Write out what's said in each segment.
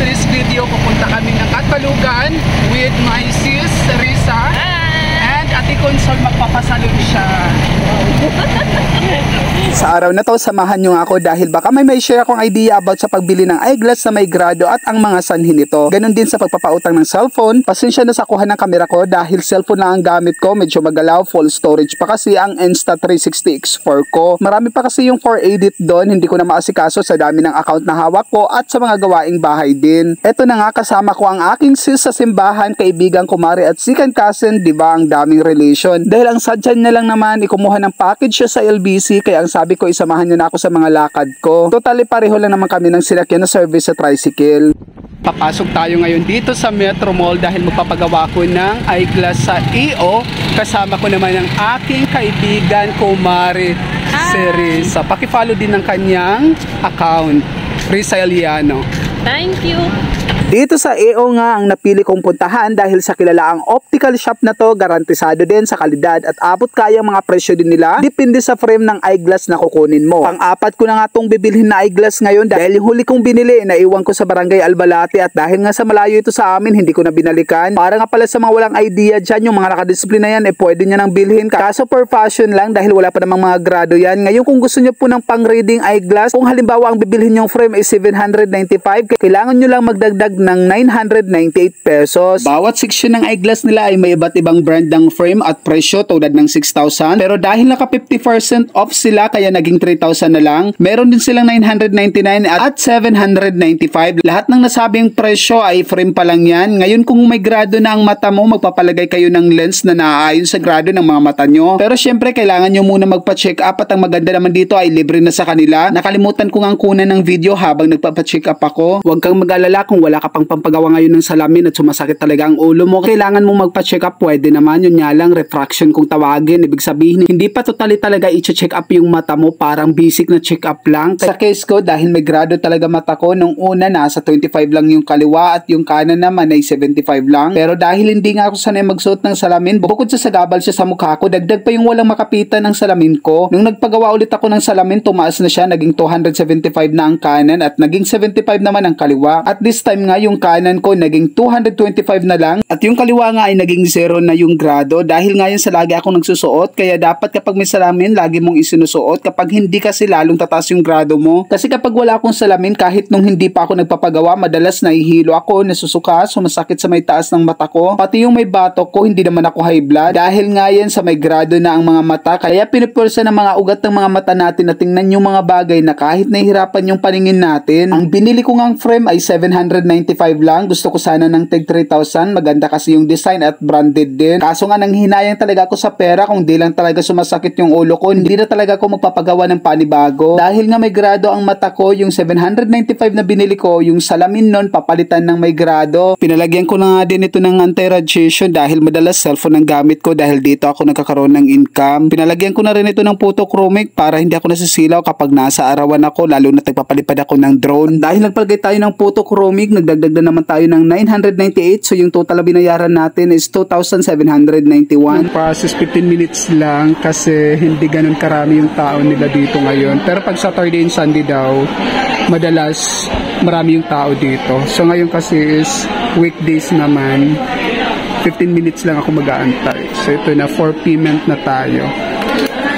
today's video, pupunta kami ng Catbalogan with my sis, Risa. And Ate Consol, magpapasalon siya. Sa araw na to, samahan nyo ako dahil baka may share akong idea about sa pagbili ng eyeglass na may grado at ang mga sanhi nito. Ganon din sa pagpapautang ng cellphone. Pasensya na sa kuha ng kamera ko dahil cellphone lang ang gamit ko. Medyo magalaw, full storage pa kasi ang Insta360 X4 ko. Marami pa kasi yung for edit doon. Hindi ko na maasikaso sa dami ng account na hawak ko at sa mga gawaing bahay din. Eto na nga, kasama ko ang aking sis sa simbahan, kaibigan, kumare at second cousin. Diba ang daming relation? Dahil ang sadyan na lang naman, ikumuha ng package siya sa LBC, kaya ang sabi ko isamahan niya na ako sa mga lakad ko. Totally pareho lang naman kami ng sinakyan na service sa tricycle. Papasok tayo ngayon dito sa Metro Mall dahil magpapagawa ko ng eyeglass sa EO. Kasama ko naman ang aking kaibigan, kumare, si Risa. Pakifollow din ng kanyang account, Risa Eliano. Thank you. Dito sa EO nga ang napili kong puntahan dahil sa kilalaang optical shop na to, garantisado din sa kalidad at abot kayang mga presyo din nila. Depende sa frame ng eyeglass na kukunin mo. Pang-apat ko na nga itong bibilhin na eyeglass ngayon dahil yung huli kong binili, naiwan ko sa Barangay Albalate at dahil nga sa malayo ito sa amin, hindi ko na binalikan. Para nga pala sa mga walang idea dyan, yung mga nakadisplay na yan, pwede nyo nang bilhin. Kaso per fashion lang dahil wala pa namang mga grado yan. Ngayon kung gusto nyo po ng pang-reading eyeglass, kung halimbawa ang bibilhin yung frame ay 795, kailangan nyo lang magdagdag ng 998 pesos. Bawat section ng eyeglass nila ay may iba't ibang brand ng frame at presyo tulad ng 6,000. Pero dahil naka 50% off sila kaya naging 3,000 na lang. Meron din silang 999 at 795. Lahat ng nasabing presyo ay frame pa lang yan. Ngayon kung may grado na ang mata mo, magpapalagay kayo ng lens na naaayon sa grado ng mga mata nyo. Pero syempre kailangan nyo muna magpa-check up at ang maganda naman dito ay libre na sa kanila. Nakalimutan ko nga kunan ng video habang nagpapa-check up ako. Huwag kang mag-alala kung wala ka pang pampagawa ngayon ng salamin at sumasakit talaga ang ulo mo. Kailangan mong magpa-check up, pwede naman. Yun nga lang, refraction kung tawagin. Ibig sabihin, hindi pa totally talaga i-check up yung mata mo, parang basic na check up lang. Sa case ko, dahil may grado talaga mata ko, nung una nasa 25 lang yung kaliwa at yung kanan naman ay 75 lang. Pero dahil hindi nga ako sanay magsuot ng salamin, bukod sa sagabal siya sa mukha ko, dagdag pa yung walang makapitan ng salamin ko. Nung nagpagawa ulit ako ng salamin, tumaas na siya, naging 275 na ang kanan at naging 75 naman ang kaliwa. At this time nga, yung kanan ko naging 225 na lang at yung kaliwa nga ay naging 0 na yung grado dahil nga yun sa lagi akong nagsusuot, kaya dapat kapag may salamin lagi mong isinusuot, kapag hindi kasi lalong tataas yung grado mo. Kasi kapag wala akong salamin, kahit nung hindi pa ako nagpapagawa, madalas nahihilo ako, nasusuka, sumasakit sa may taas ng mata ko, pati yung may batok ko, hindi naman ako high blood dahil nga yan sa may grado na ang mga mata, kaya pinupulsa ng mga ugat ng mga mata natin na tingnan yung mga bagay na kahit nahihirapan yung paningin natin. Ang binili ko ngang frame ay 795 lang. Gusto ko sana ng tig 3,000. Maganda kasi yung design at branded din. Kaso nga nanghinayang talaga ako sa pera kung di lang talaga sumasakit yung ulo ko. Hindi na talaga ako magpapagawa ng panibago. Dahil nga may grado ang mata ko, yung 795 na binili ko, yung salamin nun papalitan ng may grado. Pinalagyan ko na nga din ito ng anti-radiation dahil madalas cellphone ang gamit ko dahil dito ako nagkakaroon ng income. Pinalagyan ko na rin ito ng photochromic para hindi ako nasisilaw kapag nasa arawan ako, lalo na nagpapalipad ako ng drone. Dahil nagpalagay tayo ng photochromic, nagdagdag na naman tayo ng 998, so yung total na binayaran natin is 2,791. Process 15 minutes lang kasi hindi ganun karami yung tao nila dito ngayon. Pero pag Saturday and Sunday daw, madalas marami yung tao dito. So ngayon kasi is weekdays naman, 15 minutes lang ako mag-aantay. So ito na, for payment na tayo.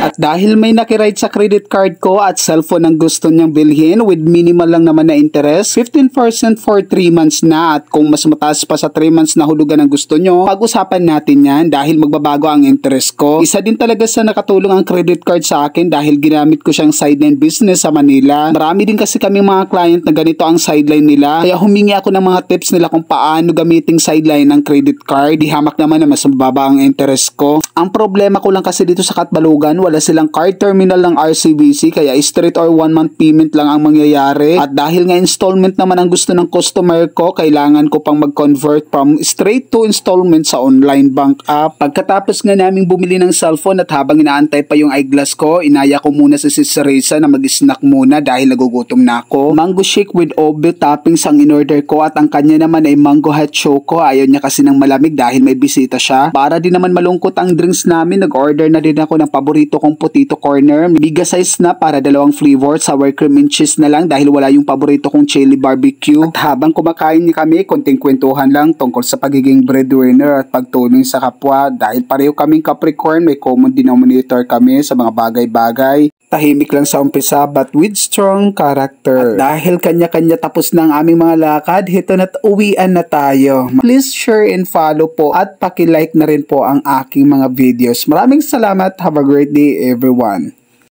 At dahil may nakiride sa credit card ko at cellphone ang gusto niyang bilhin with minimal lang naman na interest, 15% for 3 months na, at kung mas mataas pa sa 3 months na hulugan ang gusto nyo, pag-usapan natin yan dahil magbabago ang interest ko. Isa din talaga sa nakatulong ang credit card sa akin dahil ginamit ko siyang sideline business sa Manila. Marami din kasi kami mga client na ganito ang sideline nila, kaya humingi ako ng mga tips nila kung paano gamiting sideline ng credit card. Di hamak naman na mas mababa ang interest ko. Ang problema ko lang kasi dito sa Catbalogan, wala silang card terminal ng RCBC, kaya straight or 1 month payment lang ang mangyayari. At dahil nga installment naman ang gusto ng customer ko, kailangan ko pang mag-convert from straight to installment sa online bank app. Pagkatapos nga naming bumili ng cellphone at habang inaantay pa yung eyeglass ko, inaya ko muna sa Sis Risa na mag-snack muna dahil nagugutom na ako. Mango shake with Oreo toppings ang in-order ko at ang kanya naman ay mango hot choco. Ayaw niya kasi ng malamig dahil may bisita siya. Para din naman malungkot ang drinks namin, nag-order na din ako ng paborito kong potato corner. Biga size na para dalawang flavor, sour cream and cheese na lang dahil wala yung paborito kong chili barbecue. At habang kumakain kami, konting kwentuhan lang tungkol sa pagiging breadwinner at pagtulong sa kapwa. Dahil pareho kaming Capricorn, may common denominator kami sa mga bagay-bagay. Tahimik lang sa umpisa but with strong character. At dahil kanya-kanya tapos na ang aming mga lakad, hito na't uwian na tayo. Please share and follow po at paki-like na rin po ang aking mga videos. Maraming salamat. Have a great day everyone.